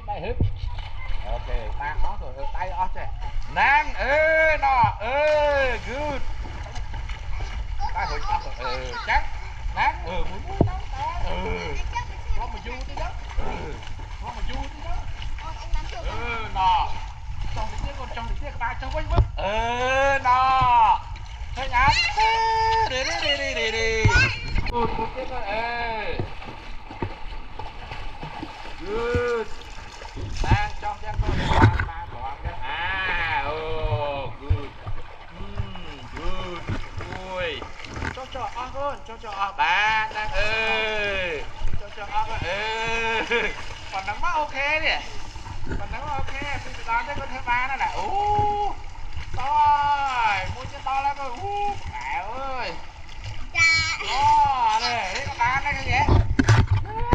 đây hít. Ok, mang ó rồi, tay ó thế. Nang, nó, good. Tay hồi ó rồi, chắc. Nang, mũi nó, con mà du tí đó. Con mà du tí đó. Nó. Trong cái chiếc tay trong quanh vứt. Nó. Thấy nhá. Đi. Một chiếc thôi, good. Mang trong cho con mang bỏ cái good. Good. Ui. Cho bà đang cho còn nắng quá ok đi. Còn nắng ok bây giờ đón cho con thứ ba nó là to rồi mua cho to lắm rồi mẹ ơi to đây cái con ba đây cái gì